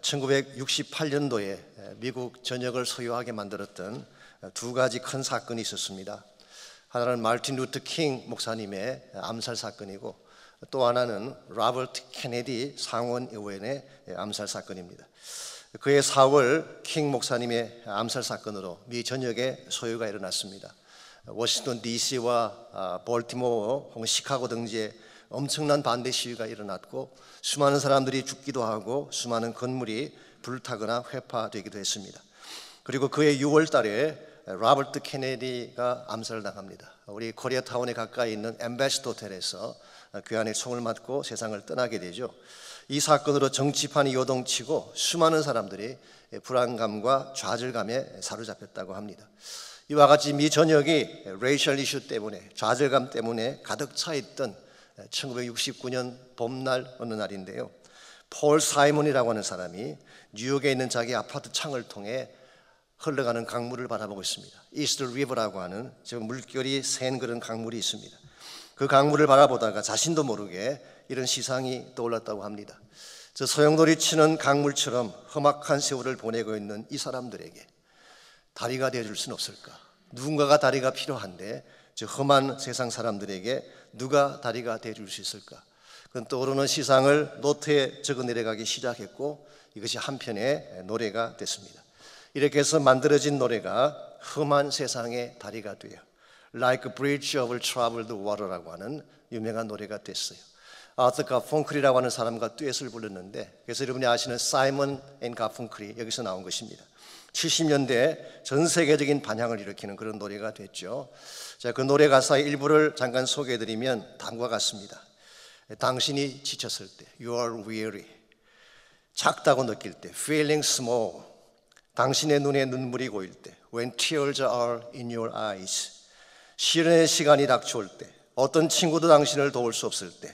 1968년도에 미국 전역을 소유하게 만들었던 두 가지 큰 사건이 있었습니다. 하나는 마르틴 루터 킹 목사님의 암살 사건이고, 또 하나는 로버트 케네디 상원 의원의 암살 사건입니다. 그해 4월 킹 목사님의 암살 사건으로 미 전역에 소요가 일어났습니다. 워싱턴 DC와 볼티모어 혹은 시카고 등지에 엄청난 반대 시위가 일어났고, 수많은 사람들이 죽기도 하고 수많은 건물이 불타거나 회파되기도 했습니다. 그리고 그해 6월 달에 로버트 케네디가 암살을 당합니다. 우리 코리아타운에 가까이 있는 엠베시더 호텔에서 그 안에 총을 맞고 세상을 떠나게 되죠. 이 사건으로 정치판이 요동치고 수많은 사람들이 불안감과 좌절감에 사로잡혔다고 합니다. 이와 같이 미 전역이 레이셜 이슈 때문에, 좌절감 때문에 가득 차 있던 1969년 봄날 어느 날인데요, 폴 사이먼이라고 하는 사람이 뉴욕에 있는 자기 아파트 창을 통해 흘러가는 강물을 바라보고 있습니다. 이스트 리버라고 하는 지금 물결이 샌 그런 강물이 있습니다. 그 강물을 바라보다가 자신도 모르게 이런 시상이 떠올랐다고 합니다. 저 소용돌이 치는 강물처럼 험악한 세월을 보내고 있는 이 사람들에게 다리가 되어줄 수는 없을까? 누군가가 다리가 필요한데 저 험한 세상 사람들에게 누가 다리가 되어줄 수 있을까? 그건 떠오르는 시상을 노트에 적어 내려가기 시작했고, 이것이 한 편의 노래가 됐습니다. 이렇게 해서 만들어진 노래가 험한 세상의 다리가 되어 Like a bridge over troubled water라고 하는 유명한 노래가 됐어요. 아서 가펑클이라고 하는 사람과 듀엣을 불렀는데, 그래서 여러분이 아시는 사이먼 앤 가펑클이 여기서 나온 것입니다. 70년대 전 세계적인 반향을 일으키는 그런 노래가 됐죠. 자, 그 노래 가사의 일부를 잠깐 소개해드리면 다음과 같습니다. 당신이 지쳤을 때, You are weary. 작다고 느낄 때, Feeling small. 당신의 눈에 눈물이 고일 때, When tears are in your eyes. 시련의 시간이 닥쳐올 때, 어떤 친구도 당신을 도울 수 없을 때,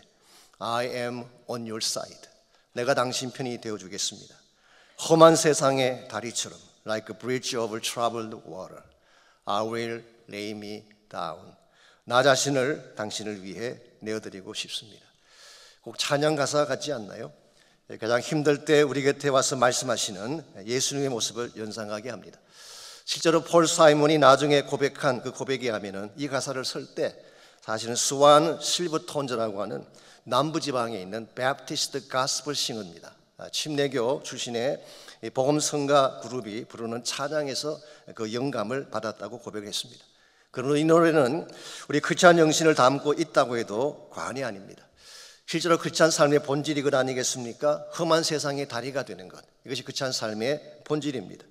I am on your side. 내가 당신 편이 되어주겠습니다. 험한 세상의 다리처럼 Like a bridge over troubled water, I will lay me down. 나 자신을 당신을 위해 내어드리고 싶습니다. 꼭 찬양 가사 같지 않나요? 가장 힘들 때 우리 곁에 와서 말씀하시는 예수님의 모습을 연상하게 합니다. 실제로 폴 사이먼이 나중에 고백한 그 고백에 하면은 이 가사를 쓸 때 사실은 스완 실버톤즈라고 하는 남부지방에 있는 베프티스트 가스펠 싱어입니다. 침례교 출신의 복음성가 그룹이 부르는 찬양에서 그 영감을 받았다고 고백했습니다. 그러므로 이 노래는 우리 크리스찬 정신을 담고 있다고 해도 과언이 아닙니다. 실제로 크리스찬 삶의 본질이 그 아니겠습니까? 험한 세상의 다리가 되는 것, 이것이 크리스찬 삶의 본질입니다.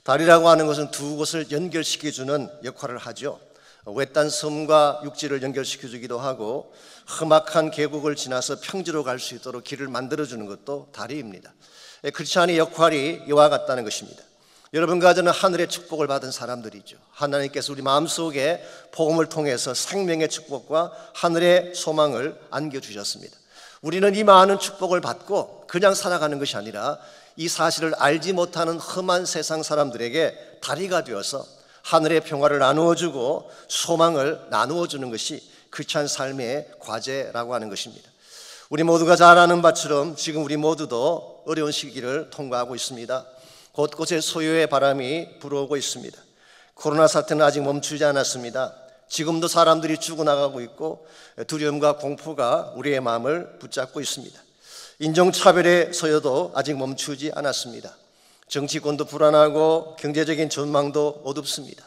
다리라고 하는 것은 두 곳을 연결시켜주는 역할을 하죠. 외딴 섬과 육지를 연결시켜주기도 하고, 험악한 계곡을 지나서 평지로 갈 수 있도록 길을 만들어주는 것도 다리입니다. 크리스찬의 역할이 이와 같다는 것입니다. 여러분과 저는 하늘의 축복을 받은 사람들이죠. 하나님께서 우리 마음속에 복음을 통해서 생명의 축복과 하늘의 소망을 안겨주셨습니다. 우리는 이 많은 축복을 받고 그냥 살아가는 것이 아니라 이 사실을 알지 못하는 험한 세상 사람들에게 다리가 되어서 하늘의 평화를 나누어주고 소망을 나누어주는 것이 크리스찬 삶의 과제라고 하는 것입니다. 우리 모두가 잘 아는 바처럼 지금 우리 모두도 어려운 시기를 통과하고 있습니다. 곳곳에 소요의 바람이 불어오고 있습니다. 코로나 사태는 아직 멈추지 않았습니다. 지금도 사람들이 죽어나가고 있고 두려움과 공포가 우리의 마음을 붙잡고 있습니다. 인종차별의 소요도 아직 멈추지 않았습니다. 정치권도 불안하고 경제적인 전망도 어둡습니다.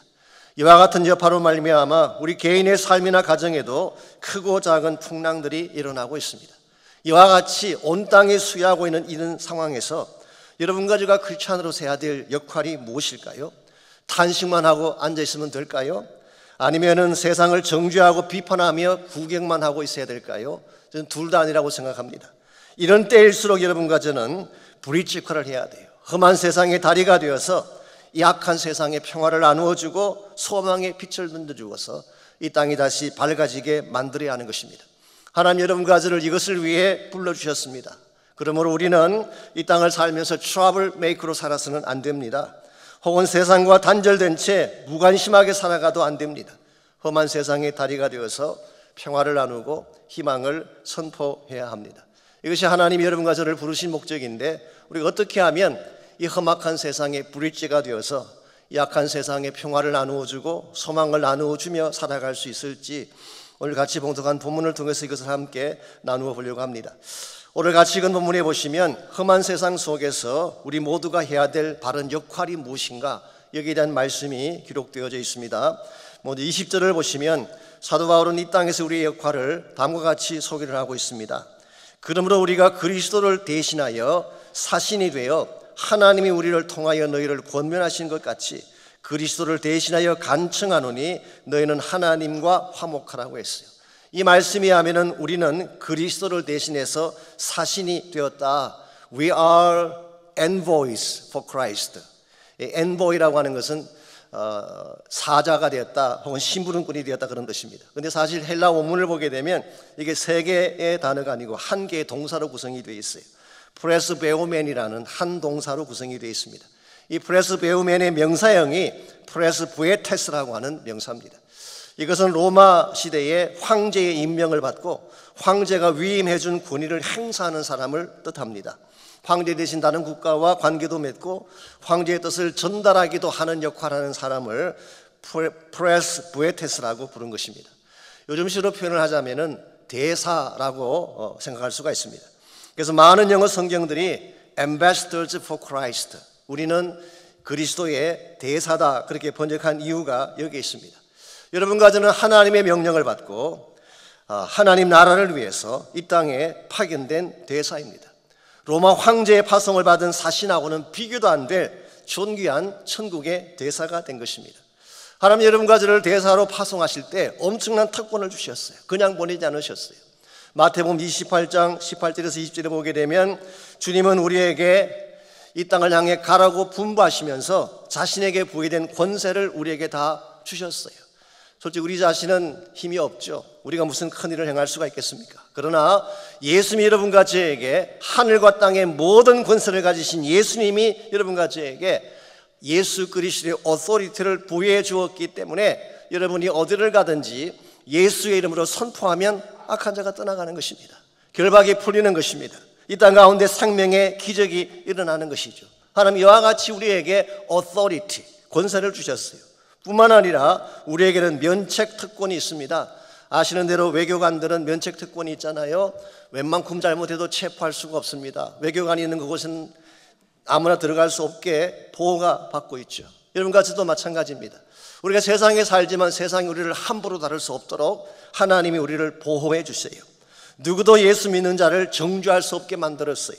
이와 같은 여파로 말미암아 우리 개인의 삶이나 가정에도 크고 작은 풍랑들이 일어나고 있습니다. 이와 같이 온 땅에 수여하고 있는 이런 상황에서 여러분과 제가 크리스찬으로서 해야 될 역할이 무엇일까요? 탄식만 하고 앉아있으면 될까요? 아니면은 세상을 정죄하고 비판하며 구경만 하고 있어야 될까요? 저는 둘 다 아니라고 생각합니다. 이런 때일수록 여러분과 저는 브릿지 역할을 해야 돼요. 험한 세상의 다리가 되어서 이 악한 세상의 평화를 나누어주고 소망의 빛을 던져주어서 이 땅이 다시 밝아지게 만들어야 하는 것입니다. 하나님 여러분과 저를 이것을 위해 불러주셨습니다. 그러므로 우리는 이 땅을 살면서 트러블 메이커로 살아서는 안 됩니다. 혹은 세상과 단절된 채 무관심하게 살아가도 안 됩니다. 험한 세상의 다리가 되어서 평화를 나누고 희망을 선포해야 합니다. 이것이 하나님이 여러분과 저를 부르신 목적인데, 우리가 어떻게 하면 이 험악한 세상의 브릿지가 되어서 약한 세상에 평화를 나누어주고 소망을 나누어주며 살아갈 수 있을지, 오늘 같이 봉독한 본문을 통해서 이것을 함께 나누어 보려고 합니다. 오늘 같이 읽은 본문에 보시면 험한 세상 속에서 우리 모두가 해야 될 바른 역할이 무엇인가, 여기에 대한 말씀이 기록되어져 있습니다. 먼저 20절을 보시면 사도 바울은 이 땅에서 우리의 역할을 다음과 같이 소개를 하고 있습니다. 그러므로 우리가 그리스도를 대신하여 사신이 되어 하나님이 우리를 통하여 너희를 권면하신 것 같이 그리스도를 대신하여 간청하노니 너희는 하나님과 화목하라고 했어요. 이 말씀이 하면은 우리는 그리스도를 대신해서 사신이 되었다. We are envoys for Christ. envoy라고 하는 것은 사자가 되었다 혹은 심부름꾼이 되었다 그런 뜻입니다. 그런데 사실 헬라 원문을 보게 되면 이게 세 개의 단어가 아니고 한 개의 동사로 구성이 되어 있어요. 프레스베오멘이라는 한 동사로 구성이 되어 있습니다. 이 프레스베오멘의 명사형이 프레스부에테스라고 하는 명사입니다. 이것은 로마 시대에 황제의 임명을 받고 황제가 위임해 준 권위를 행사하는 사람을 뜻합니다. 황제 대신 다른 국가와 관계도 맺고 황제의 뜻을 전달하기도 하는 역할을 하는 사람을 프레스부에테스라고 부른 것입니다. 요즘 시로 표현을 하자면은 대사라고 생각할 수가 있습니다. 그래서 많은 영어 성경들이 Ambassadors for Christ, 우리는 그리스도의 대사다, 그렇게 번역한 이유가 여기에 있습니다. 여러분과 저는 하나님의 명령을 받고 하나님 나라를 위해서 이 땅에 파견된 대사입니다. 로마 황제의 파송을 받은 사신하고는 비교도 안 될 존귀한 천국의 대사가 된 것입니다. 하나님 여러분과 저를 대사로 파송하실 때 엄청난 특권을 주셨어요. 그냥 보내지 않으셨어요. 마태복음 28장 18절에서 20절에 보게 되면 주님은 우리에게 이 땅을 향해 가라고 분부하시면서 자신에게 부여된 권세를 우리에게 다 주셨어요. 솔직히 우리 자신은 힘이 없죠. 우리가 무슨 큰일을 행할 수가 있겠습니까? 그러나 예수님이 여러분과 저에게 하늘과 땅의 모든 권세를 가지신 예수님이 여러분과 저에게 예수 그리스도의 오토리티를 부여해 주었기 때문에 여러분이 어디를 가든지 예수의 이름으로 선포하면 악한 자가 떠나가는 것입니다. 결박이 풀리는 것입니다. 이 땅 가운데 생명의 기적이 일어나는 것이죠. 하나님 이와 같이 우리에게 authority, 권세를 주셨어요. 뿐만 아니라 우리에게는 면책 특권이 있습니다. 아시는 대로 외교관들은 면책 특권이 있잖아요. 웬만큼 잘못해도 체포할 수가 없습니다. 외교관이 있는 그곳은 아무나 들어갈 수 없게 보호가 받고 있죠. 여러분과 저도 마찬가지입니다. 우리가 세상에 살지만 세상이 우리를 함부로 다룰 수 없도록 하나님이 우리를 보호해 주세요. 누구도 예수 믿는 자를 정죄할 수 없게 만들었어요.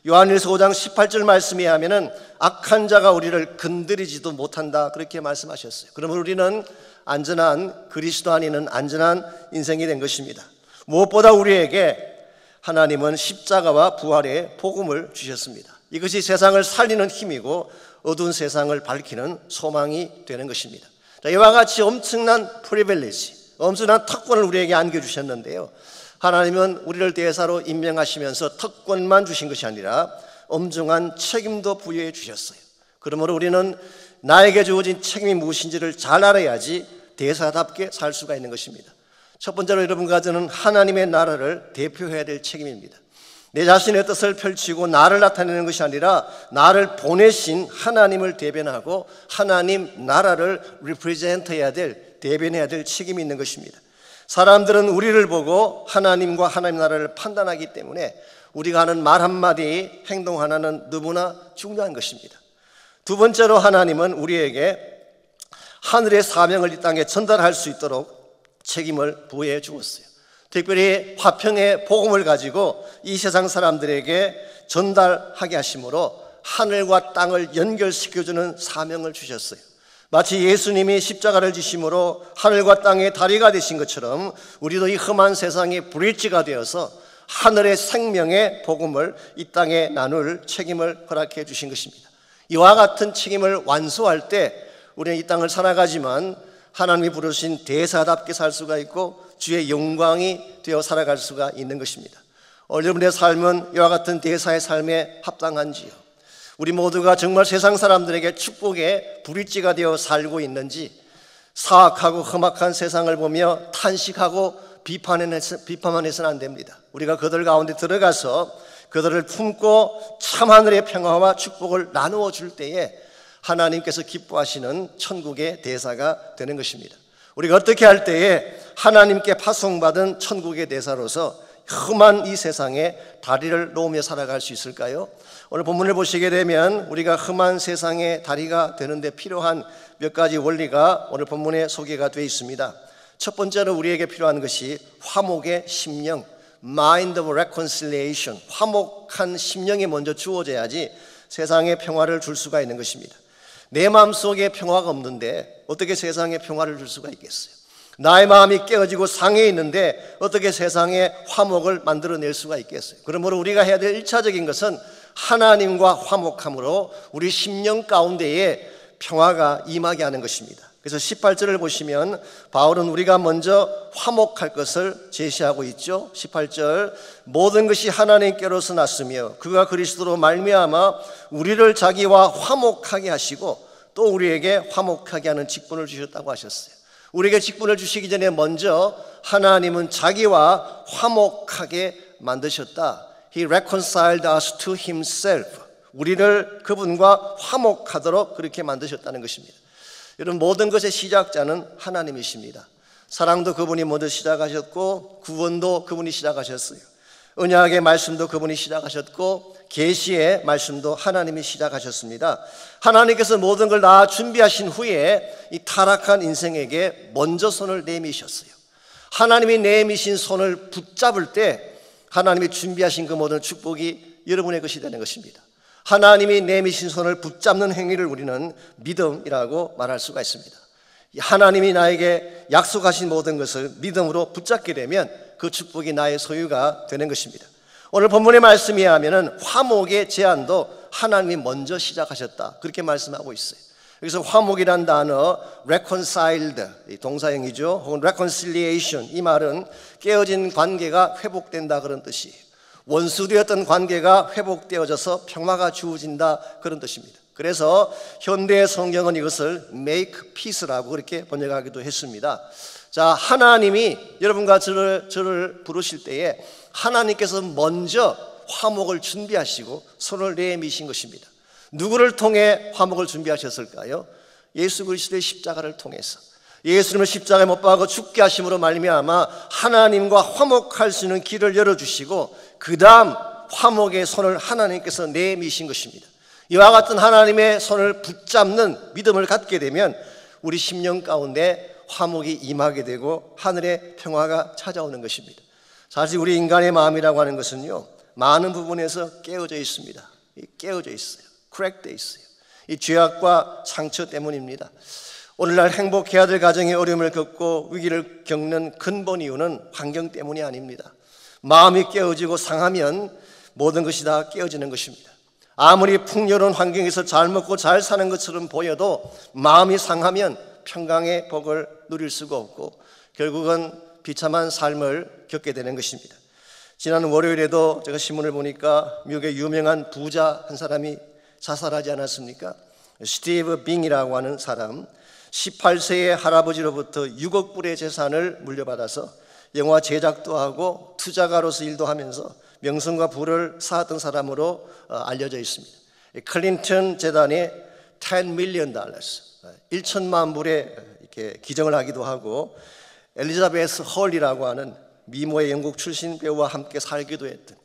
요한일서 5장 18절 말씀에 하면은 악한 자가 우리를 건드리지도 못한다, 그렇게 말씀하셨어요. 그러면 우리는 안전한, 그리스도 안에는 안전한 인생이 된 것입니다. 무엇보다 우리에게 하나님은 십자가와 부활의 복음을 주셨습니다. 이것이 세상을 살리는 힘이고 어두운 세상을 밝히는 소망이 되는 것입니다. 이와 같이 엄청난 프리빌리지, 엄청난 특권을 우리에게 안겨주셨는데요, 하나님은 우리를 대사로 임명하시면서 특권만 주신 것이 아니라 엄중한 책임도 부여해 주셨어요. 그러므로 우리는 나에게 주어진 책임이 무엇인지를 잘 알아야지 대사답게 살 수가 있는 것입니다. 첫 번째로 여러분과 저는 하나님의 나라를 대표해야 될 책임입니다. 내 자신의 뜻을 펼치고 나를 나타내는 것이 아니라 나를 보내신 하나님을 대변하고 하나님 나라를 represent해야 될, 대변해야 될 책임이 있는 것입니다. 사람들은 우리를 보고 하나님과 하나님 나라를 판단하기 때문에 우리가 하는 말 한마디, 행동 하나는 너무나 중요한 것입니다. 두 번째로 하나님은 우리에게 하늘의 사명을 이 땅에 전달할 수 있도록 책임을 부여해 주었어요. 특별히 화평의 복음을 가지고 이 세상 사람들에게 전달하게 하심으로 하늘과 땅을 연결시켜주는 사명을 주셨어요. 마치 예수님이 십자가를 지심으로 하늘과 땅의 다리가 되신 것처럼 우리도 이 험한 세상의 브릿지가 되어서 하늘의 생명의 복음을 이 땅에 나눌 책임을 허락해 주신 것입니다. 이와 같은 책임을 완수할 때 우리는 이 땅을 살아가지만 하나님이 부르신 대사답게 살 수가 있고 주의 영광이 되어 살아갈 수가 있는 것입니다. 여러분의 삶은 이와 같은 대사의 삶에 합당한지요? 우리 모두가 정말 세상 사람들에게 축복의 브릿지가 되어 살고 있는지, 사악하고 험악한 세상을 보며 탄식하고 비판만 해서는 안 됩니다. 우리가 그들 가운데 들어가서 그들을 품고 참하늘의 평화와 축복을 나누어 줄 때에 하나님께서 기뻐하시는 천국의 대사가 되는 것입니다. 우리가 어떻게 할 때에 하나님께 파송받은 천국의 대사로서 험한 이 세상에 다리를 놓으며 살아갈 수 있을까요? 오늘 본문을 보시게 되면 우리가 험한 세상에 다리가 되는데 필요한 몇 가지 원리가 오늘 본문에 소개가 되어 있습니다. 첫 번째로 우리에게 필요한 것이 화목의 심령, Mind of Reconciliation, 화목한 심령이 먼저 주어져야지 세상에 평화를 줄 수가 있는 것입니다. 내 마음속에 평화가 없는데 어떻게 세상에 평화를 줄 수가 있겠어요? 나의 마음이 깨어지고 상해 있는데 어떻게 세상에 화목을 만들어낼 수가 있겠어요? 그러므로 우리가 해야 될 1차적인 것은 하나님과 화목함으로 우리 심령 가운데에 평화가 임하게 하는 것입니다. 그래서 18절을 보시면 바울은 우리가 먼저 화목할 것을 제시하고 있죠. 18절, 모든 것이 하나님께로서 났으며 그가 그리스도로 말미암아 우리를 자기와 화목하게 하시고 또 우리에게 화목하게 하는 직분을 주셨다고 하셨어요. 우리에게 직분을 주시기 전에 먼저 하나님은 자기와 화목하게 만드셨다. He reconciled us to himself. 우리를 그분과 화목하도록 그렇게 만드셨다는 것입니다. 여러분, 모든 것의 시작자는 하나님이십니다. 사랑도 그분이 먼저 시작하셨고 구원도 그분이 시작하셨어요. 언약의 말씀도 그분이 시작하셨고 계시의 말씀도 하나님이 시작하셨습니다. 하나님께서 모든 걸 다 준비하신 후에 이 타락한 인생에게 먼저 손을 내미셨어요. 하나님이 내미신 손을 붙잡을 때 하나님이 준비하신 그 모든 축복이 여러분의 것이 되는 것입니다. 하나님이 내미신 손을 붙잡는 행위를 우리는 믿음이라고 말할 수가 있습니다. 하나님이 나에게 약속하신 모든 것을 믿음으로 붙잡게 되면 그 축복이 나의 소유가 되는 것입니다. 오늘 본문의 말씀에 의하면 화목의 제안도 하나님이 먼저 시작하셨다, 그렇게 말씀하고 있어요. 여기서 화목이란 단어 reconciled, 동사형이죠. 혹은 reconciliation, 이 말은 깨어진 관계가 회복된다 그런 뜻이에요. 원수되었던 관계가 회복되어져서 평화가 주어진다 그런 뜻입니다. 그래서 현대 성경은 이것을 make peace라고 그렇게 번역하기도 했습니다. 자, 하나님이 여러분과 저를 부르실 때에 하나님께서 먼저 화목을 준비하시고 손을 내미신 것입니다. 누구를 통해 화목을 준비하셨을까요? 예수 그리스도의 십자가를 통해서. 예수님을 십자가에 못 박아 죽게 하심으로 말미암아 하나님과 화목할 수 있는 길을 열어주시고 그 다음 화목의 손을 하나님께서 내미신 것입니다. 이와 같은 하나님의 손을 붙잡는 믿음을 갖게 되면 우리 심령 가운데 화목이 임하게 되고 하늘의 평화가 찾아오는 것입니다. 사실 우리 인간의 마음이라고 하는 것은요, 많은 부분에서 깨어져 있습니다. 깨어져 있어요. 크랙되어 있어요. 이 죄악과 상처 때문입니다. 오늘날 행복해야 될 가정의 어려움을 겪고 위기를 겪는 근본 이유는 환경 때문이 아닙니다. 마음이 깨어지고 상하면 모든 것이 다 깨어지는 것입니다. 아무리 풍요로운 환경에서 잘 먹고 잘 사는 것처럼 보여도 마음이 상하면 평강의 복을 누릴 수가 없고 결국은 비참한 삶을 겪게 되는 것입니다. 지난 월요일에도 제가 신문을 보니까 미국의 유명한 부자 한 사람이 자살하지 않았습니까? 스티브 빙이라고 하는 사람, 18세의 할아버지로부터 6억 불의 재산을 물려받아서 영화 제작도 하고 투자가로서 일도 하면서 명성과 부를 쌓았던 사람으로 알려져 있습니다. 클린턴 재단에 $10 million, 1천만 불에 이렇게 기증을 하기도 하고 엘리자베스 헐이라고 하는 미모의 영국 출신 배우와 함께 살기도 했던,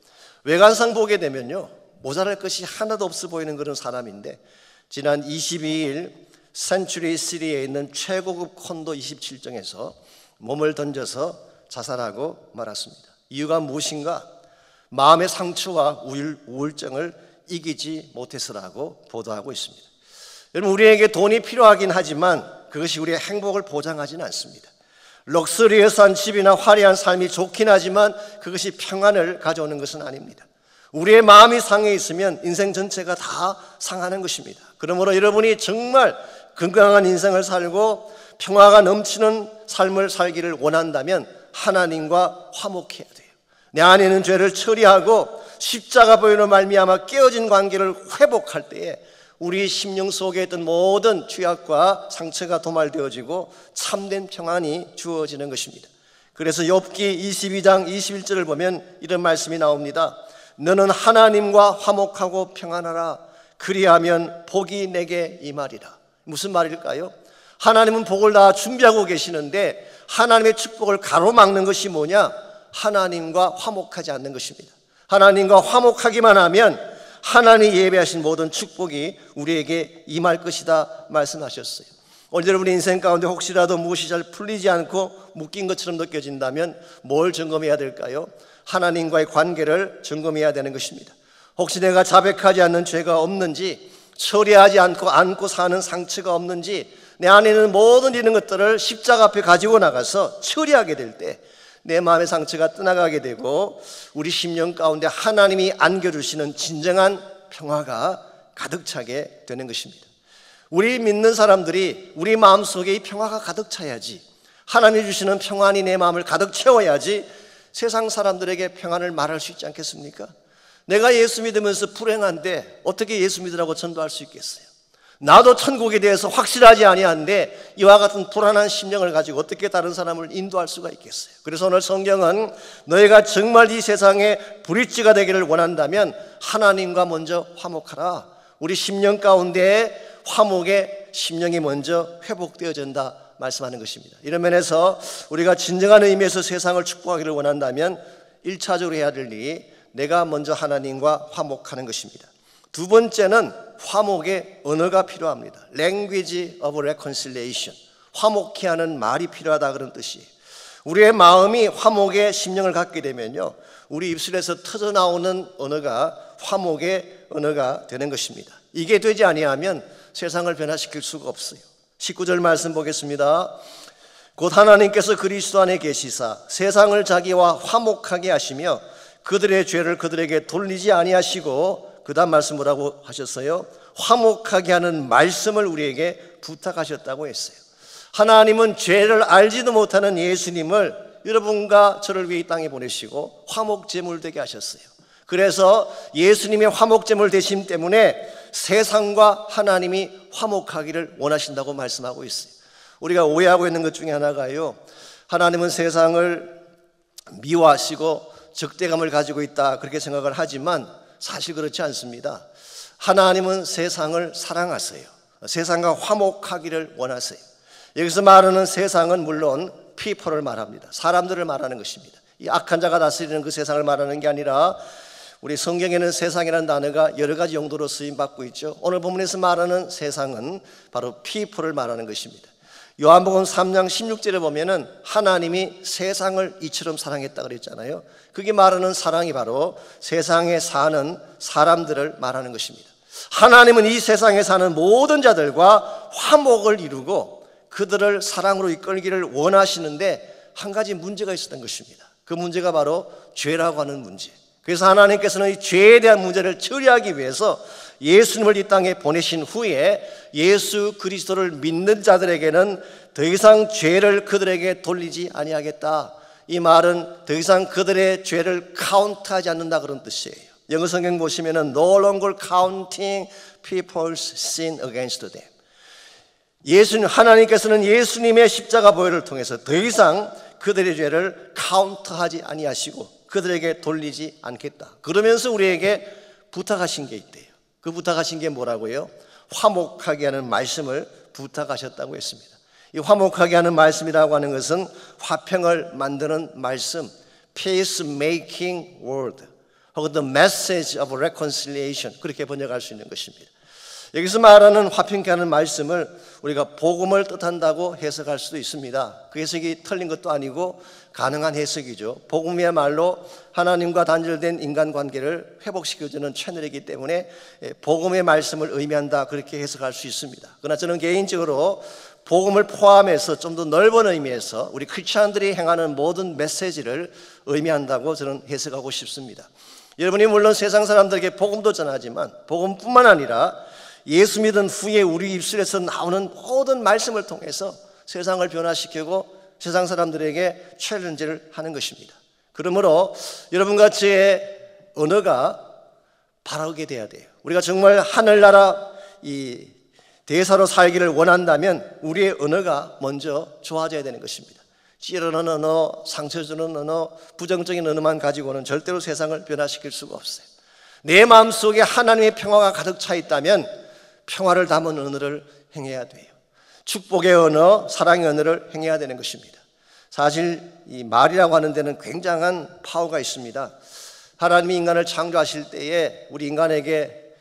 외관상 보게 되면요 모자랄 것이 하나도 없어 보이는 그런 사람인데 지난 22일 센츄리 시티에 있는 최고급 콘도 27층에서 몸을 던져서 자살하고 말았습니다. 이유가 무엇인가? 마음의 상처와 우울증을 이기지 못해서라고 보도하고 있습니다. 여러분, 우리에게 돈이 필요하긴 하지만 그것이 우리의 행복을 보장하지는 않습니다. 럭셔리해서한 집이나 화려한 삶이 좋긴 하지만 그것이 평안을 가져오는 것은 아닙니다. 우리의 마음이 상해 있으면 인생 전체가 다 상하는 것입니다. 그러므로 여러분이 정말 건강한 인생을 살고 평화가 넘치는 삶을 살기를 원한다면 하나님과 화목해야 돼요. 내 안에 있는 죄를 처리하고 십자가 보혈로 말미암아 깨어진 관계를 회복할 때에 우리 심령 속에 있던 모든 죄악과 상처가 도말되어지고 참된 평안이 주어지는 것입니다. 그래서 욥기 22장 21절을 보면 이런 말씀이 나옵니다. 너는 하나님과 화목하고 평안하라. 그리하면 복이 내게 임하리라. 무슨 말일까요? 하나님은 복을 다 준비하고 계시는데 하나님의 축복을 가로막는 것이 뭐냐? 하나님과 화목하지 않는 것입니다. 하나님과 화목하기만 하면 하나님이 예배하신 모든 축복이 우리에게 임할 것이다 말씀하셨어요. 오늘 여러분의 인생 가운데 혹시라도 무엇이 잘 풀리지 않고 묶인 것처럼 느껴진다면 뭘 점검해야 될까요? 하나님과의 관계를 점검해야 되는 것입니다. 혹시 내가 자백하지 않는 죄가 없는지, 처리하지 않고 안고 사는 상처가 없는지, 내 안에 있는 모든 이런 것들을 십자가 앞에 가지고 나가서 처리하게 될 때 내 마음의 상처가 떠나가게 되고 우리 심령 가운데 하나님이 안겨주시는 진정한 평화가 가득 차게 되는 것입니다. 우리 믿는 사람들이 우리 마음속에 이 평화가 가득 차야지, 하나님이 주시는 평안이 내 마음을 가득 채워야지 세상 사람들에게 평안을 말할 수 있지 않겠습니까? 내가 예수 믿으면서 불행한데 어떻게 예수 믿으라고 전도할 수 있겠어요? 나도 천국에 대해서 확실하지 아니한데 이와 같은 불안한 심령을 가지고 어떻게 다른 사람을 인도할 수가 있겠어요? 그래서 오늘 성경은 너희가 정말 이 세상에 브릿지가 되기를 원한다면 하나님과 먼저 화목하라. 우리 심령 가운데 화목의 심령이 먼저 회복되어진다 말씀하는 것입니다. 이런 면에서 우리가 진정한 의미에서 세상을 축복하기를 원한다면 1차적으로 해야 될 일이 내가 먼저 하나님과 화목하는 것입니다. 두 번째는 화목의 언어가 필요합니다. Language of reconciliation. 화목케 하는 말이 필요하다 그런 뜻이에요. 우리의 마음이 화목의 심령을 갖게 되면요, 우리 입술에서 터져나오는 언어가 화목의 언어가 되는 것입니다. 이게 되지 아니하면 세상을 변화시킬 수가 없어요. 19절 말씀 보겠습니다. 곧 하나님께서 그리스도 안에 계시사 세상을 자기와 화목하게 하시며 그들의 죄를 그들에게 돌리지 아니하시고, 그 다음 말씀 뭐라고 하셨어요? 화목하게 하는 말씀을 우리에게 부탁하셨다고 했어요. 하나님은 죄를 알지도 못하는 예수님을 여러분과 저를 위해 이 땅에 보내시고 화목제물 되게 하셨어요. 그래서 예수님의 화목제물 되심 때문에 세상과 하나님이 화목하기를 원하신다고 말씀하고 있어요. 우리가 오해하고 있는 것 중에 하나가요, 하나님은 세상을 미워하시고 적대감을 가지고 있다 그렇게 생각을 하지만 사실 그렇지 않습니다. 하나님은 세상을 사랑하세요. 세상과 화목하기를 원하세요. 여기서 말하는 세상은 물론 people을 말합니다. 사람들을 말하는 것입니다. 이 악한 자가 다스리는 그 세상을 말하는 게 아니라 우리 성경에는 세상이라는 단어가 여러 가지 용도로 쓰임받고 있죠. 오늘 본문에서 말하는 세상은 바로 people을 말하는 것입니다. 요한복음 3장 16절에 보면은 하나님이 세상을 이처럼 사랑했다 그랬잖아요. 그게 말하는 사랑이 바로 세상에 사는 사람들을 말하는 것입니다. 하나님은 이 세상에 사는 모든 자들과 화목을 이루고 그들을 사랑으로 이끌기를 원하시는데 한 가지 문제가 있었던 것입니다. 그 문제가 바로 죄라고 하는 문제. 그래서 하나님께서는 이 죄에 대한 문제를 처리하기 위해서 예수님을 이 땅에 보내신 후에 예수 그리스도를 믿는 자들에게는 더 이상 죄를 그들에게 돌리지 아니하겠다. 이 말은 더 이상 그들의 죄를 카운트하지 않는다 그런 뜻이에요. 영어 성경 보시면은 no longer counting people's sin against them. 하나님께서는 예수님의 십자가 보혈을 통해서 더 이상 그들의 죄를 카운트하지 아니하시고 그들에게 돌리지 않겠다. 그러면서 우리에게 부탁하신 게 있대요. 그 부탁하신 게 뭐라고요? 화목하게 하는 말씀을 부탁하셨다고 했습니다. 이 화목하게 하는 말씀이라고 하는 것은 화평을 만드는 말씀, peace-making word, 혹은 the message of reconciliation, 그렇게 번역할 수 있는 것입니다. 여기서 말하는 화평케 하는 말씀을 우리가 복음을 뜻한다고 해석할 수도 있습니다. 그 해석이 틀린 것도 아니고 가능한 해석이죠. 복음이야말로 하나님과 단절된 인간관계를 회복시켜주는 채널이기 때문에 복음의 말씀을 의미한다 그렇게 해석할 수 있습니다. 그러나 저는 개인적으로 복음을 포함해서 좀 더 넓은 의미에서 우리 크리스찬들이 행하는 모든 메시지를 의미한다고 저는 해석하고 싶습니다. 여러분이 물론 세상 사람들에게 복음도 전하지만 복음뿐만 아니라 예수 믿은 후에 우리 입술에서 나오는 모든 말씀을 통해서 세상을 변화시키고 세상 사람들에게 챌린지를 하는 것입니다. 그러므로 여러분과 저의 언어가 바르게 돼야 돼요. 우리가 정말 하늘나라 이 대사로 살기를 원한다면 우리의 언어가 먼저 좋아져야 되는 것입니다. 찌르는 언어, 상처 주는 언어, 부정적인 언어만 가지고는 절대로 세상을 변화시킬 수가 없어요. 내 마음속에 하나님의 평화가 가득 차 있다면 평화를 담은 언어를 행해야 돼요. 축복의 언어, 사랑의 언어를 행해야 되는 것입니다. 사실 이 말이라고 하는 데는 굉장한 파워가 있습니다. 하나님이 인간을 창조하실 때에 우리 인간에게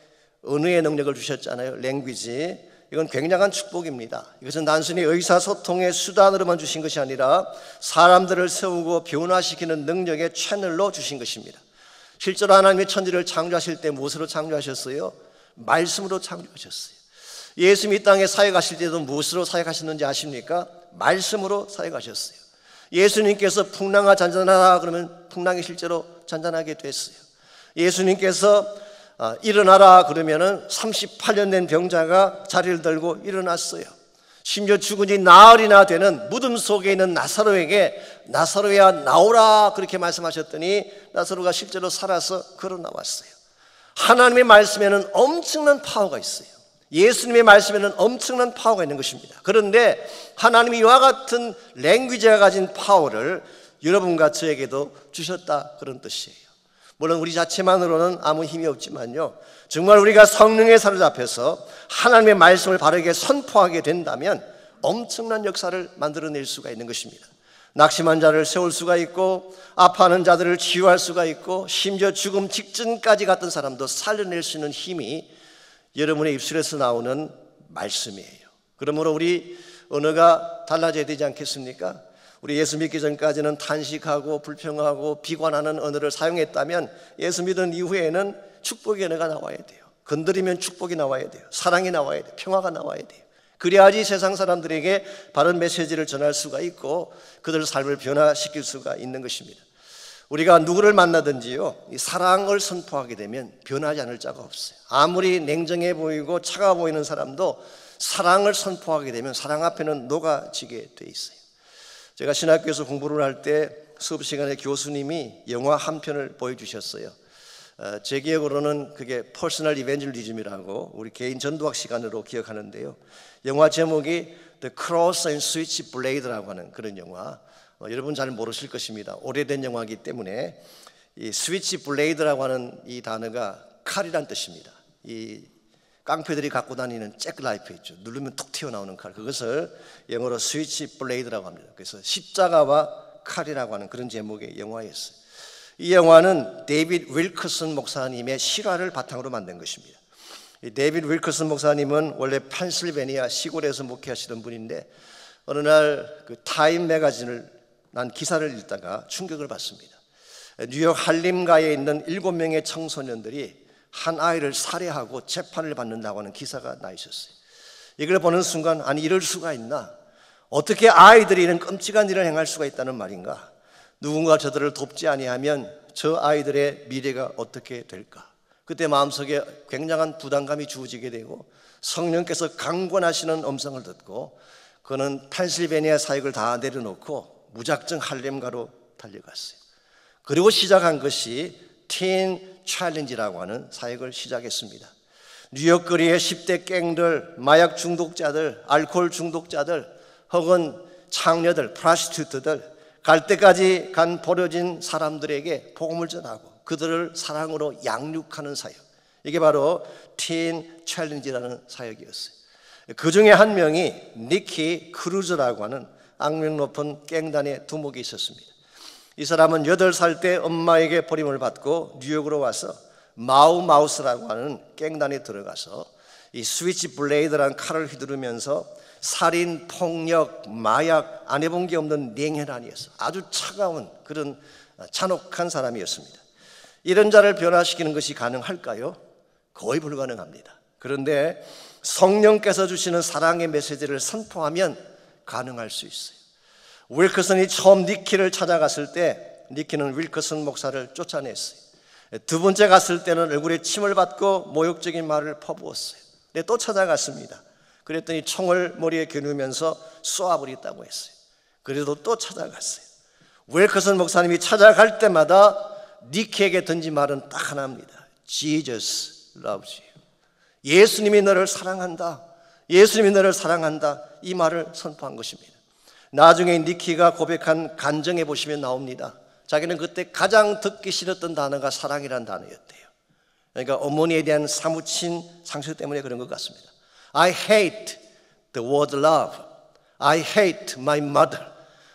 언어의 능력을 주셨잖아요. 랭귀지. 이건 굉장한 축복입니다. 이것은 단순히 의사소통의 수단으로만 주신 것이 아니라 사람들을 세우고 변화시키는 능력의 채널로 주신 것입니다. 실제로 하나님의 천지를 창조하실 때 무엇으로 창조하셨어요? 말씀으로 창조하셨어요. 예수님이 이 땅에 사역하실 때도 무엇으로 사역하셨는지 아십니까? 말씀으로 사역하셨어요. 예수님께서 풍랑아 잔잔하라 그러면 풍랑이 실제로 잔잔하게 됐어요. 예수님께서 일어나라 그러면은 38년 된 병자가 자리를 들고 일어났어요. 심지어 죽은 지 나흘이나 되는 무덤 속에 있는 나사로에게 나사로야 나오라 그렇게 말씀하셨더니 나사로가 실제로 살아서 걸어 나왔어요. 하나님의 말씀에는 엄청난 파워가 있어요. 예수님의 말씀에는 엄청난 파워가 있는 것입니다. 그런데 하나님이 이와 같은 랭귀지가 가진 파워를 여러분과 저에게도 주셨다 그런 뜻이에요. 물론 우리 자체만으로는 아무 힘이 없지만요, 정말 우리가 성령에 사로잡혀서 하나님의 말씀을 바르게 선포하게 된다면 엄청난 역사를 만들어낼 수가 있는 것입니다. 낙심한 자를 세울 수가 있고, 아파하는 자들을 치유할 수가 있고, 심지어 죽음 직전까지 갔던 사람도 살려낼 수 있는 힘이 여러분의 입술에서 나오는 말씀이에요. 그러므로 우리 언어가 달라져야 되지 않겠습니까? 우리 예수 믿기 전까지는 탄식하고 불평하고 비관하는 언어를 사용했다면 예수 믿은 이후에는 축복의 언어가 나와야 돼요. 건드리면 축복이 나와야 돼요. 사랑이 나와야 돼요. 평화가 나와야 돼요. 그래야지 세상 사람들에게 바른 메시지를 전할 수가 있고 그들 삶을 변화시킬 수가 있는 것입니다. 우리가 누구를 만나든지요, 이 사랑을 선포하게 되면 변하지 않을 자가 없어요. 아무리 냉정해 보이고 차가워 보이는 사람도 사랑을 선포하게 되면 사랑 앞에는 녹아지게 돼 있어요. 제가 신학교에서 공부를 할 때 수업 시간에 교수님이 영화 한 편을 보여주셨어요. 제 기억으로는 그게 퍼스널 이벤젤리즘이라고 우리 개인 전도학 시간으로 기억하는데요, 영화 제목이 The Cross and Switchblade라고 하는 그런 영화, 여러분 잘 모르실 것입니다. 오래된 영화이기 때문에. 이 스위치블레이드라고 하는 이 단어가 칼이란 뜻입니다. 이 깡패들이 갖고 다니는 잭라이프 있죠. 누르면 툭 튀어나오는 칼, 그것을 영어로 스위치블레이드라고 합니다. 그래서 십자가와 칼이라고 하는 그런 제목의 영화였어요. 이 영화는 데이빗 윌커슨 목사님의 실화를 바탕으로 만든 것입니다. 이 데이빗 윌커슨 목사님은 원래 펜실베니아 시골에서 목회하시던 분인데 어느 날 그 타임 매거진을 난 기사를 읽다가 충격을 받습니다. 뉴욕 할림가에 있는 7명의 청소년들이 한 아이를 살해하고 재판을 받는다고 하는 기사가 나 있었어요. 이걸 보는 순간, 아니 이럴 수가 있나? 어떻게 아이들이 이런 끔찍한 일을 행할 수가 있다는 말인가? 누군가 저들을 돕지 아니하면 저 아이들의 미래가 어떻게 될까? 그때 마음속에 굉장한 부담감이 주어지게 되고 성령께서 강권하시는 음성을 듣고 그는 펜실베니아 사역을 다 내려놓고 무작정 할렘가로 달려갔어요. 그리고 시작한 것이 틴 챌린지라고 하는 사역을 시작했습니다. 뉴욕 거리의 10대 갱들, 마약 중독자들, 알코올 중독자들, 혹은 창녀들, 프라스티튜트들, 갈 때까지 간 버려진 사람들에게 복음을 전하고 그들을 사랑으로 양육하는 사역, 이게 바로 틴 챌린지라는 사역이었어요. 그 중에 한 명이 니키 크루즈라고 하는 악명 높은 갱단의 두목이 있었습니다. 이 사람은 8살 때 엄마에게 버림을 받고 뉴욕으로 와서 마우마우스라고 하는 갱단에 들어가서 이 스위치 블레이드라는 칼을 휘두르면서 살인, 폭력, 마약, 안 해본 게 없는 냉혈한이었어. 아주 차가운 그런 잔혹한 사람이었습니다. 이런 자를 변화시키는 것이 가능할까요? 거의 불가능합니다. 그런데 성령께서 주시는 사랑의 메시지를 선포하면 가능할 수 있어요. 윌커슨이 처음 니키를 찾아갔을 때 니키는 윌커슨 목사를 쫓아냈어요. 두 번째 갔을 때는 얼굴에 침을 받고 모욕적인 말을 퍼부었어요. 근데 또 찾아갔습니다. 그랬더니 총을 머리에 겨누면서 쏘아버리겠다고 했어요. 그래도 또 찾아갔어요. 윌커슨 목사님이 찾아갈 때마다 니키에게 던진 말은 딱 하나입니다. Jesus loves you. 예수님이 너를 사랑한다. 예수님이 너를 사랑한다. 이 말을 선포한 것입니다. 나중에 니키가 고백한 간증해 보시면 나옵니다. 자기는 그때 가장 듣기 싫었던 단어가 사랑이라는 단어였대요. 그러니까 어머니에 대한 사무친 상처 때문에 그런 것 같습니다. I hate the word love. I hate my mother.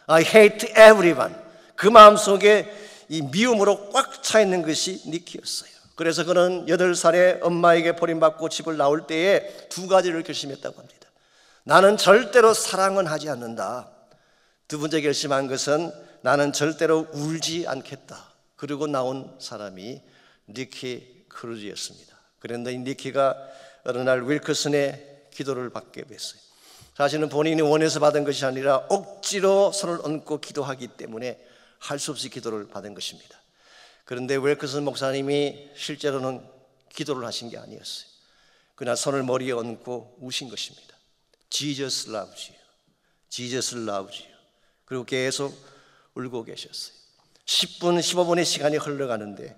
I hate everyone. 그 마음속에 이 미움으로 꽉 차 있는 것이 니키였어요. 그래서 그는 8살에 엄마에게 버림받고 집을 나올 때에 2가지를 결심했다고 합니다. 나는 절대로 사랑은 하지 않는다. 두 번째 결심한 것은 나는 절대로 울지 않겠다. 그리고 나온 사람이 니키 크루즈였습니다. 그런데 이 니키가 어느 날 윌커슨의 기도를 받게 됐어요. 사실은 본인이 원해서 받은 것이 아니라 억지로 손을 얹고 기도하기 때문에 할 수 없이 기도를 받은 것입니다. 그런데 윌커슨 목사님이 실제로는 기도를 하신 게 아니었어요. 그냥 손을 머리에 얹고 우신 것입니다. Jesus loves you. Jesus loves you. 그리고 계속 울고 계셨어요. 10분, 15분의 시간이 흘러가는데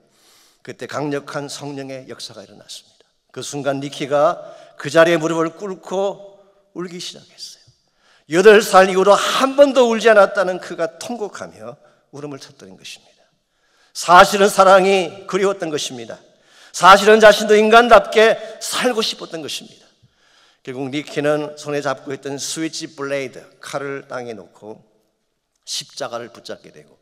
그때 강력한 성령의 역사가 일어났습니다. 그 순간 니키가 그 자리에 무릎을 꿇고 울기 시작했어요. 8살 이후로 한 번도 울지 않았다는 그가 통곡하며 울음을 터뜨린 것입니다. 사실은 사랑이 그리웠던 것입니다. 사실은 자신도 인간답게 살고 싶었던 것입니다. 결국 니키는 손에 잡고 있던 스위치 블레이드, 칼을 땅에 놓고 십자가를 붙잡게 되고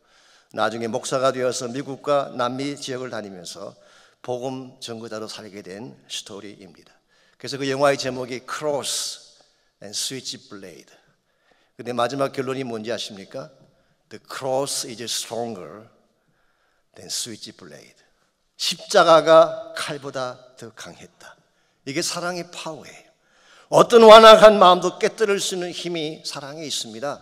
나중에 목사가 되어서 미국과 남미 지역을 다니면서 복음 전거자로 살게 된 스토리입니다. 그래서 그 영화의 제목이 Cross and Switchblade. 근데 마지막 결론이 뭔지 아십니까? The cross is stronger than switchblade. 십자가가 칼보다 더 강했다. 이게 사랑의 파워예요. 어떤 완악한 마음도 깨뜨릴 수 있는 힘이 사랑에 있습니다.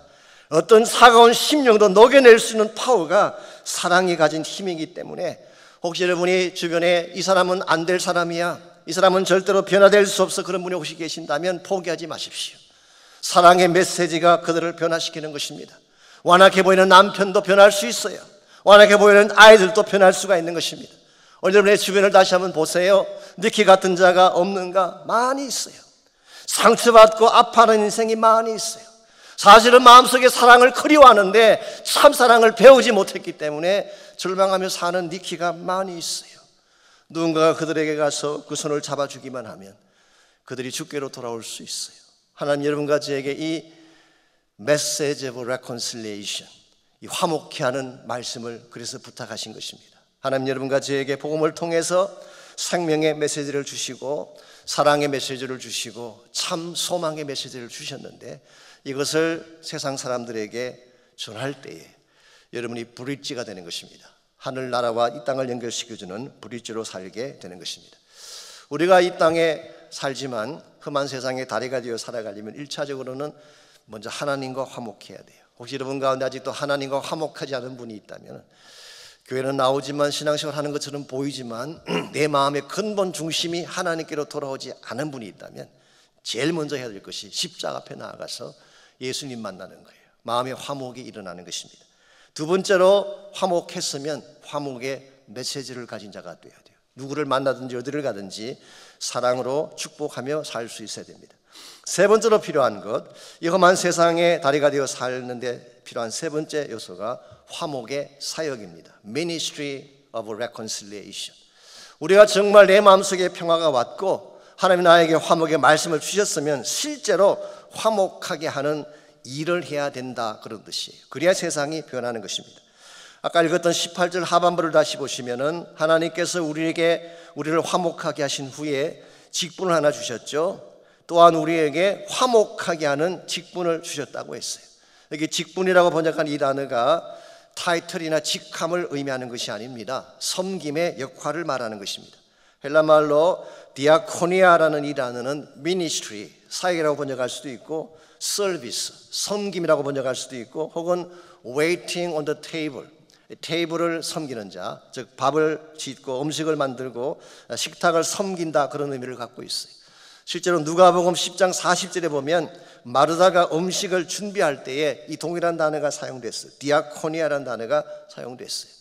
어떤 차가운 심령도 녹여낼 수 있는 파워가 사랑이 가진 힘이기 때문에 혹시 여러분이 주변에 이 사람은 안 될 사람이야, 이 사람은 절대로 변화될 수 없어, 그런 분이 혹시 계신다면 포기하지 마십시오. 사랑의 메시지가 그들을 변화시키는 것입니다. 완악해 보이는 남편도 변할 수 있어요. 완악해 보이는 아이들도 변할 수가 있는 것입니다. 오늘 여러분의 주변을 다시 한번 보세요. 니키 같은 자가 없는가? 많이 있어요. 상처받고 아파하는 인생이 많이 있어요. 사실은 마음속에 사랑을 그리워하는데 참 사랑을 배우지 못했기 때문에 절망하며 사는 니키가 많이 있어요. 누군가가 그들에게 가서 그 손을 잡아주기만 하면 그들이 주께로 돌아올 수 있어요. 하나님 여러분과 저에게 이 메시지 오브 레콘실리에이션, 이 화목케 하는 말씀을 그래서 부탁하신 것입니다. 하나님 여러분과 저에게 복음을 통해서 생명의 메시지를 주시고 사랑의 메시지를 주시고 참 소망의 메시지를 주셨는데 이것을 세상 사람들에게 전할 때에 여러분이 브릿지가 되는 것입니다. 하늘나라와 이 땅을 연결시켜주는 브릿지로 살게 되는 것입니다. 우리가 이 땅에 살지만 험한 세상의 다리가 되어 살아가려면 1차적으로는 먼저 하나님과 화목해야 돼요. 혹시 여러분 가운데 아직도 하나님과 화목하지 않은 분이 있다면 교회는 나오지만 신앙생활 하는 것처럼 보이지만 내 마음의 근본 중심이 하나님께로 돌아오지 않은 분이 있다면 제일 먼저 해야 될 것이 십자가 앞에 나아가서 예수님 만나는 거예요. 마음의 화목이 일어나는 것입니다. 두 번째로 화목했으면 화목의 메시지를 가진 자가 되어야 돼요. 누구를 만나든지 어디를 가든지 사랑으로 축복하며 살 수 있어야 됩니다. 세 번째로 필요한 것, 이 험한 세상에 다리가 되어 살는데 필요한 세 번째 요소가 화목의 사역입니다. Ministry of Reconciliation. 우리가 정말 내 마음속에 평화가 왔고 하나님 나에게 화목의 말씀을 주셨으면 실제로 화목하게 하는 일을 해야 된다, 그런 뜻이에요. 그래야 세상이 변하는 것입니다. 아까 읽었던 18절 하반부를 다시 보시면은 하나님께서 우리를 화목하게 하신 후에 직분을 하나 주셨죠. 또한 우리에게 화목하게 하는 직분을 주셨다고 했어요. 여기 직분이라고 번역한 이 단어가 타이틀이나 직함을 의미하는 것이 아닙니다. 섬김의 역할을 말하는 것입니다. 헬라말로 디아코니아라는 이 단어는 ministry, 사역이라고 번역할 수도 있고 service, 섬김이라고 번역할 수도 있고 혹은 waiting on the table, 테이블을 섬기는 자, 즉 밥을 짓고 음식을 만들고 식탁을 섬긴다, 그런 의미를 갖고 있어요. 실제로 누가복음 10장 40절에 보면 마르다가 음식을 준비할 때에 이 동일한 단어가 사용됐어요. 디아코니아라는 단어가 사용됐어요.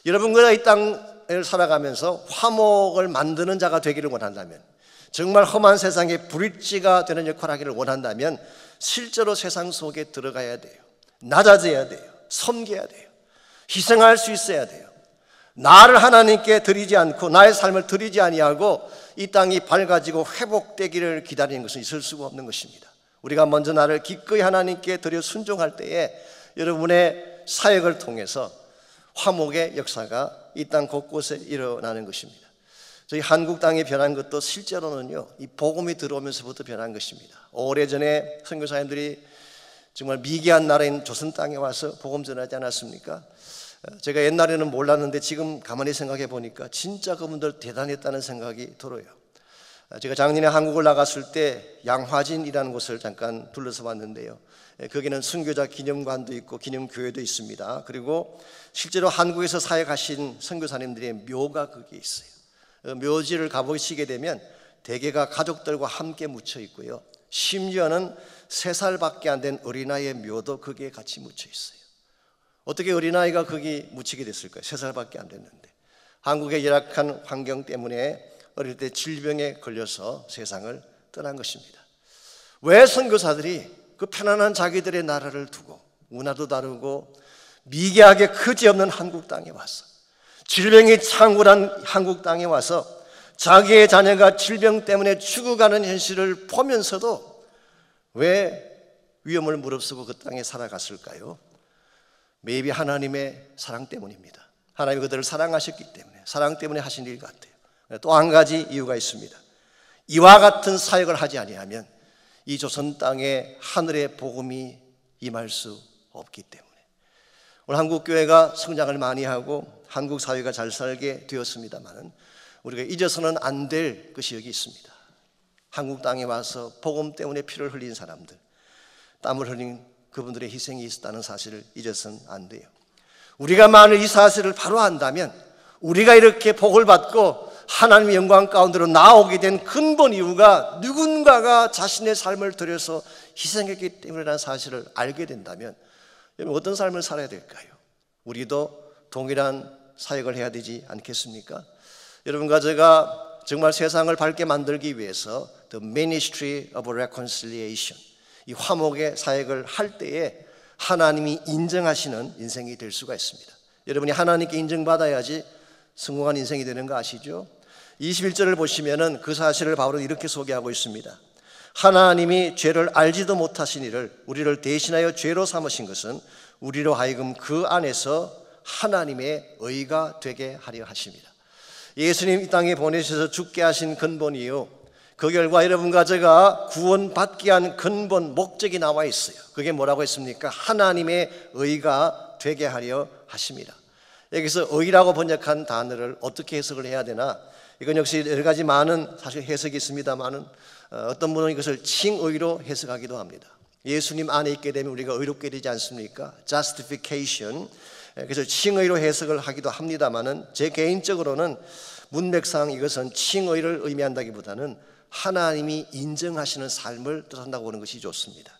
여러분과 이 땅을 살아가면서 화목을 만드는 자가 되기를 원한다면, 정말 험한 세상에 브릿지가 되는 역할을 하기를 원한다면 실제로 세상 속에 들어가야 돼요. 낮아져야 돼요. 섬겨야 돼요. 희생할 수 있어야 돼요. 나를 하나님께 드리지 않고 나의 삶을 드리지 아니하고 이 땅이 밝아지고 회복되기를 기다리는 것은 있을 수가 없는 것입니다. 우리가 먼저 나를 기꺼이 하나님께 드려 순종할 때에 여러분의 사역을 통해서 화목의 역사가 이 땅 곳곳에 일어나는 것입니다. 저희 한국 땅이 변한 것도 실제로는요, 이 복음이 들어오면서부터 변한 것입니다. 오래전에 선교사님들이 정말 미개한 나라인 조선 땅에 와서 복음 전하지 않았습니까? 제가 옛날에는 몰랐는데 지금 가만히 생각해 보니까 진짜 그분들 대단했다는 생각이 들어요. 제가 작년에 한국을 나갔을 때 양화진이라는 곳을 잠깐 둘러서 봤는데요, 거기는 순교자 기념관도 있고 기념교회도 있습니다. 그리고 실제로 한국에서 사역하신 선교사님들의 묘가 거기에 있어요. 묘지를 가보시게 되면 대개가 가족들과 함께 묻혀 있고요, 심지어는 3살밖에 안 된 어린아이의 묘도 거기에 같이 묻혀 있어요. 어떻게 어린아이가 거기 묻히게 됐을까요? 3살밖에 안 됐는데. 한국의 열악한 환경 때문에 어릴 때 질병에 걸려서 세상을 떠난 것입니다. 왜 선교사들이 그 편안한 자기들의 나라를 두고 문화도 다르고 미개하게 그지없는 한국 땅에 와서, 질병이 창궐한 한국 땅에 와서 자기의 자녀가 질병 때문에 죽어가는 현실을 보면서도 왜 위험을 무릅쓰고 그 땅에 살아갔을까요? 매입이 하나님의 사랑 때문입니다. 하나님이 그들을 사랑하셨기 때문에, 사랑 때문에 하신 일 같아요. 또 한 가지 이유가 있습니다. 이와 같은 사역을 하지 아니하면 이 조선 땅에 하늘의 복음이 임할 수 없기 때문에. 오늘 한국 교회가 성장을 많이 하고 한국 사회가 잘 살게 되었습니다만 우리가 잊어서는 안 될 것이 여기 있습니다. 한국 땅에 와서 복음 때문에 피를 흘린 사람들, 땀을 흘린 그분들의 희생이 있었다는 사실을 잊어서는 안 돼요. 우리가 만일 이 사실을 바로 안다면 우리가 이렇게 복을 받고 하나님의 영광 가운데로 나오게 된 근본 이유가 누군가가 자신의 삶을 들여서 희생했기 때문이라는 사실을 알게 된다면 어떤 삶을 살아야 될까요? 우리도 동일한 사역을 해야 되지 않겠습니까? 여러분과 제가 정말 세상을 밝게 만들기 위해서 The Ministry of Reconciliation, 이 화목의 사역을 할 때에 하나님이 인정하시는 인생이 될 수가 있습니다. 여러분이 하나님께 인정받아야지 성공한 인생이 되는 거 아시죠? 21절을 보시면은 그 사실을 바울은 이렇게 소개하고 있습니다. 하나님이 죄를 알지도 못하신 이를 우리를 대신하여 죄로 삼으신 것은 우리로 하여금 그 안에서 하나님의 의가 되게 하려 하십니다. 예수님 이 땅에 보내셔서 죽게 하신 근본이요, 그 결과 여러분과 제가 구원받게 한 근본 목적이 나와 있어요. 그게 뭐라고 했습니까? 하나님의 의가 되게 하려 하십니다. 여기서 의라고 번역한 단어를 어떻게 해석을 해야 되나? 이건 역시 여러 가지 많은 사실 해석이 있습니다만은 어떤 분은 이것을 칭의로 해석하기도 합니다. 예수님 안에 있게 되면 우리가 의롭게 되지 않습니까? Justification. 그래서 칭의로 해석을 하기도 합니다만은 제 개인적으로는 문맥상 이것은 칭의를 의미한다기보다는 하나님이 인정하시는 삶을 뜻한다고 보는 것이 좋습니다.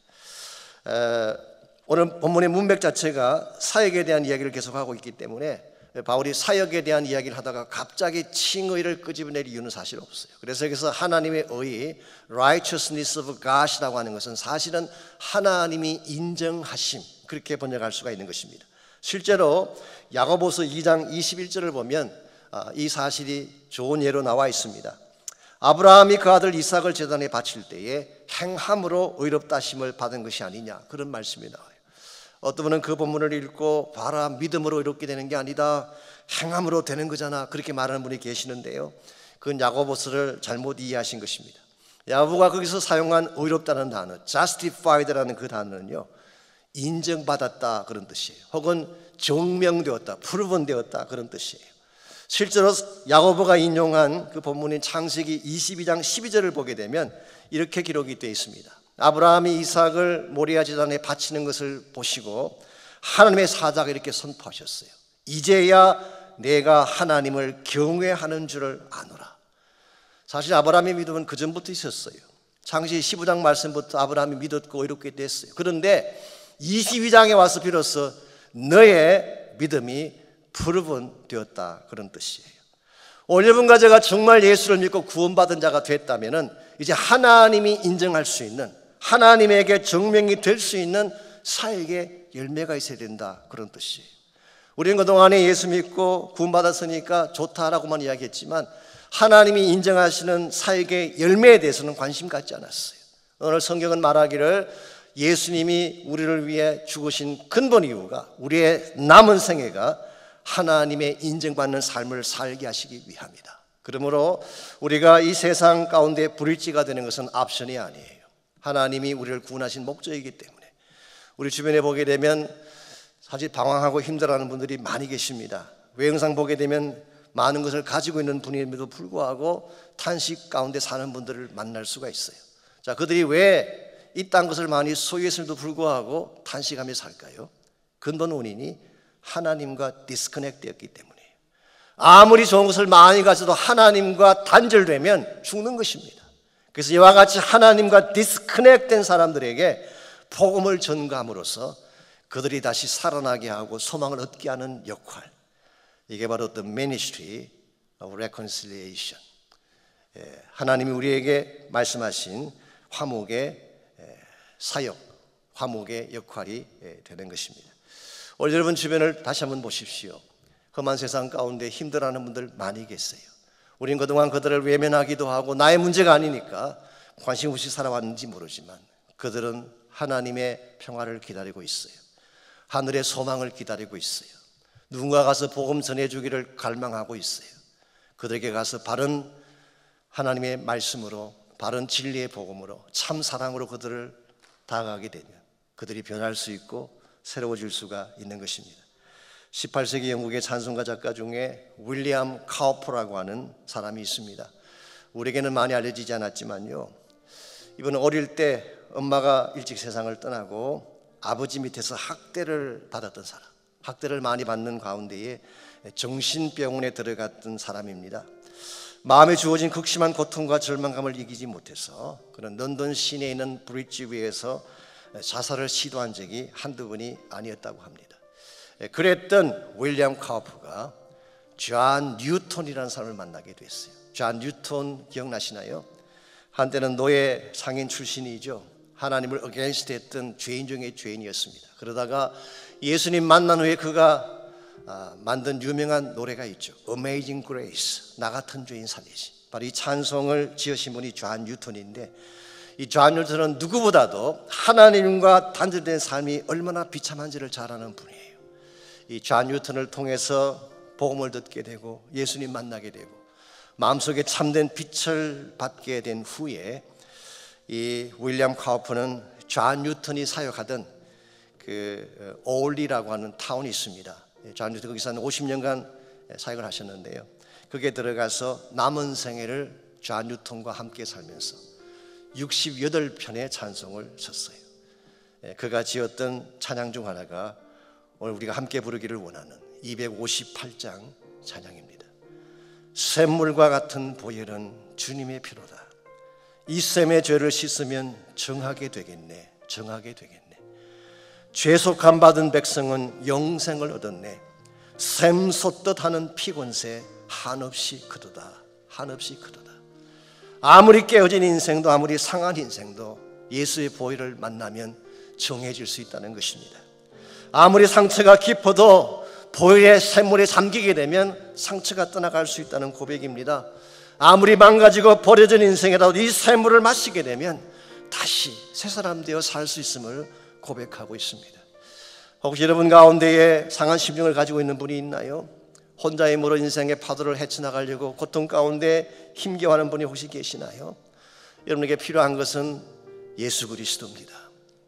오늘 본문의 문맥 자체가 사역에 대한 이야기를 계속하고 있기 때문에 바울이 사역에 대한 이야기를 하다가 갑자기 칭의를 끄집어낼 이유는 사실 없어요. 그래서 여기서 하나님의 의, righteousness of God이라고 하는 것은 사실은 하나님이 인정하심, 그렇게 번역할 수가 있는 것입니다. 실제로 야고보서 2장 21절을 보면 이 사실이 좋은 예로 나와 있습니다. 아브라함이 그 아들 이삭을 제단에 바칠 때에 행함으로 의롭다 하심을 받은 것이 아니냐, 그런 말씀이 나와요. 어떤 분은 그 본문을 읽고 봐라, 믿음으로 의롭게 되는 게 아니다, 행함으로 되는 거잖아, 그렇게 말하는 분이 계시는데요, 그건 야고보서를 잘못 이해하신 것입니다. 야고보가 거기서 사용한 의롭다는 단어, justified라는 그 단어는요, 인정받았다 그런 뜻이에요. 혹은 증명되었다, proven되었다 그런 뜻이에요. 실제로 야고보가 인용한 그 본문인 창세기 22장 12절을 보게 되면 이렇게 기록이 되어 있습니다. 아브라함이 이삭을 모리아 제단에 바치는 것을 보시고 하나님의 사자가 이렇게 선포하셨어요. 이제야 내가 하나님을 경외하는 줄을 아노라. 사실 아브라함의 믿음은 그 전부터 있었어요. 창세기 15장 말씀부터 아브라함이 믿었고 의롭게 됐어요. 그런데 22장에 와서 비로소 너의 믿음이 proven 되었다 그런 뜻이에요. 여러분과 제가 정말 예수를 믿고 구원받은 자가 됐다면 이제 하나님이 인정할 수 있는, 하나님에게 증명이 될 수 있는 사역에 열매가 있어야 된다, 그런 뜻이에요. 우리는 그동안에 예수 믿고 구원받았으니까 좋다라고만 이야기했지만 하나님이 인정하시는 사역의 열매에 대해서는 관심 갖지 않았어요. 오늘 성경은 말하기를 예수님이 우리를 위해 죽으신 근본 이유가 우리의 남은 생애가 하나님의 인정받는 삶을 살게 하시기 위함이다. 그러므로 우리가 이 세상 가운데 불일치가 되는 것은 옵션이 아니에요. 하나님이 우리를 구원하신 목적이기 때문에. 우리 주변에 보게 되면 사실 방황하고 힘들어하는 분들이 많이 계십니다. 외형상 보게 되면 많은 것을 가지고 있는 분임에도 불구하고 탄식 가운데 사는 분들을 만날 수가 있어요. 자, 그들이 왜 이 땅 것을 많이 소유했음에도 불구하고 탄식하며 살까요? 근본 원인이 하나님과 디스커넥트 되었기 때문이에요. 아무리 좋은 것을 많이 가져도 하나님과 단절되면 죽는 것입니다. 그래서 이와 같이 하나님과 디스커넥트 된 사람들에게 복음을 전가함으로써 그들이 다시 살아나게 하고 소망을 얻게 하는 역할, 이게 바로 The Ministry of Reconciliation, 하나님이 우리에게 말씀하신 화목의 사역, 화목의 역할이 되는 것입니다. 오늘 여러분 주변을 다시 한번 보십시오. 험한 세상 가운데 힘들어하는 분들 많이 계세요. 우린 그동안 그들을 외면하기도 하고 나의 문제가 아니니까 관심 없이 살아왔는지 모르지만 그들은 하나님의 평화를 기다리고 있어요. 하늘의 소망을 기다리고 있어요. 누군가 가서 복음 전해주기를 갈망하고 있어요. 그들에게 가서 바른 하나님의 말씀으로, 바른 진리의 복음으로, 참 사랑으로 그들을 다가가게 되면 그들이 변할 수 있고 새로워질 수가 있는 것입니다. 18세기 영국의 찬송가 작가 중에 윌리엄 카우퍼라고 하는 사람이 있습니다. 우리에게는 많이 알려지지 않았지만요, 이분은 어릴 때 엄마가 일찍 세상을 떠나고 아버지 밑에서 학대를 받았던 사람, 학대를 많이 받는 가운데에 정신병원에 들어갔던 사람입니다. 마음에 주어진 극심한 고통과 절망감을 이기지 못해서 그는 런던 시내에 있는 브릿지위에서 자살을 시도한 적이 한두 번이 아니었다고 합니다. 그랬던 윌리엄 카우퍼가 존 뉴턴이라는 사람을 만나게 됐어요. 존 뉴턴 기억나시나요? 한때는 노예 상인 출신이죠. 하나님을 어게인스트 했던 죄인 중에 죄인이었습니다. 그러다가 예수님 만난 후에 그가 만든 유명한 노래가 있죠. Amazing Grace, 나 같은 죄인 살리시. 바로 이 찬송을 지으신 분이 존 뉴턴인데, 이 존 뉴턴은 누구보다도 하나님과 단절된 삶이 얼마나 비참한지를 잘 아는 분이에요. 이 존 뉴턴을 통해서 복음을 듣게 되고 예수님 만나게 되고 마음속에 참된 빛을 받게 된 후에 이 윌리엄 카우퍼는 존 뉴턴이 사역하던 그 오울리라고 하는 타운이 있습니다. 존 뉴턴 거기서 한 50년간 사역을 하셨는데요, 거기에 들어가서 남은 생애를 존 뉴턴과 함께 살면서 68편의 찬송을 썼어요. 그가 지었던 찬양 중 하나가 오늘 우리가 함께 부르기를 원하는 258장 찬양입니다. 샘물과 같은 보혈은 주님의 피로다. 이 샘의 죄를 씻으면 정하게 되겠네, 정하게 되겠네. 죄속함 받은 백성은 영생을 얻었네. 샘 솟듯 하는 피곤새 한없이 크도다, 한없이 크도다. 아무리 깨어진 인생도, 아무리 상한 인생도 예수의 보혈을 만나면 정해질 수 있다는 것입니다. 아무리 상처가 깊어도 보혈의 샘물에 잠기게 되면 상처가 떠나갈 수 있다는 고백입니다. 아무리 망가지고 버려진 인생이라도 이 샘물을 마시게 되면 다시 새 사람 되어 살 수 있음을 고백하고 있습니다. 혹시 여러분 가운데에 상한 심령을 가지고 있는 분이 있나요? 혼자의 힘으로 인생의 파도를 헤쳐나가려고 고통 가운데 힘겨워하는 분이 혹시 계시나요? 여러분에게 필요한 것은 예수 그리스도입니다.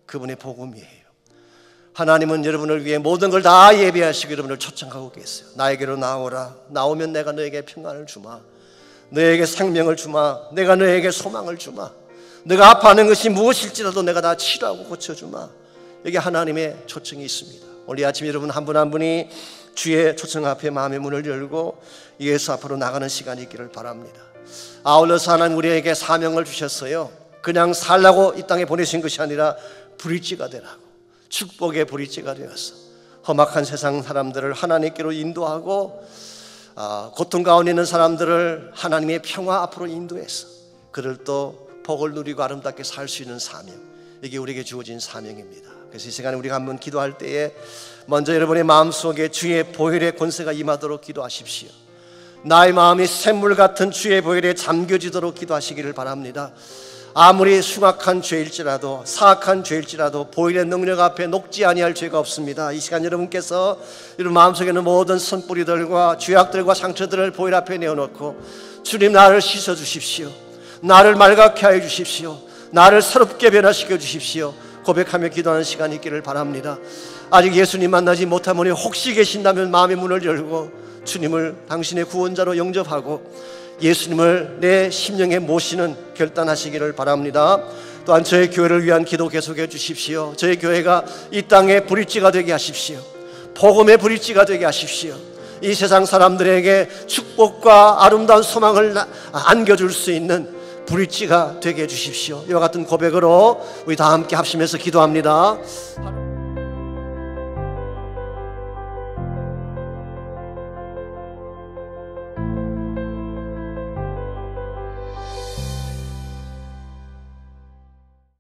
그분의 복음이에요. 하나님은 여러분을 위해 모든 걸 다 예비하시고 여러분을 초청하고 계세요. 나에게로 나오라. 나오면 내가 너에게 평안을 주마. 너에게 생명을 주마. 내가 너에게 소망을 주마. 내가 아파하는 것이 무엇일지라도 내가 다 치료하고 고쳐주마. 여기 하나님의 초청이 있습니다. 오늘 아침 여러분 한 분 한 분이 주의 초청 앞에 마음의 문을 열고 예수 앞으로 나가는 시간이 있기를 바랍니다. 아울러서 하나님 우리에게 사명을 주셨어요. 그냥 살라고 이 땅에 보내신 것이 아니라 브릿지가 되라고, 축복의 브릿지가 되어서 험악한 세상 사람들을 하나님께로 인도하고 고통 가운데 있는 사람들을 하나님의 평화 앞으로 인도해서 그들 또 복을 누리고 아름답게 살 수 있는 사명, 이게 우리에게 주어진 사명입니다. 그래서 이 시간에 우리가 한번 기도할 때에 먼저 여러분의 마음속에 주의 보혈의 권세가 임하도록 기도하십시오. 나의 마음이 샘물 같은 주의 보혈에 잠겨지도록 기도하시기를 바랍니다. 아무리 흉악한 죄일지라도 사악한 죄일지라도 보혈의 능력 앞에 녹지 아니할 죄가 없습니다. 이 시간 여러분께서 여러분 마음속에 있는 모든 선뿌리들과 죄악들과 상처들을 보혈 앞에 내어놓고 주님, 나를 씻어주십시오. 나를 맑게 하여 주십시오. 나를 새롭게 변화시켜 주십시오. 고백하며 기도하는 시간이 있기를 바랍니다. 아직 예수님 만나지 못한 분이 혹시 계신다면 마음의 문을 열고 주님을 당신의 구원자로 영접하고 예수님을 내 심령에 모시는 결단하시기를 바랍니다. 또한 저희 교회를 위한 기도 계속해 주십시오. 저희 교회가 이 땅의 브릿지가 되게 하십시오. 복음의 브릿지가 되게 하십시오. 이 세상 사람들에게 축복과 아름다운 소망을 안겨줄 수 있는 브릿지가 되게 해주십시오. 이와 같은 고백으로 우리 다 함께 합심해서 기도합니다.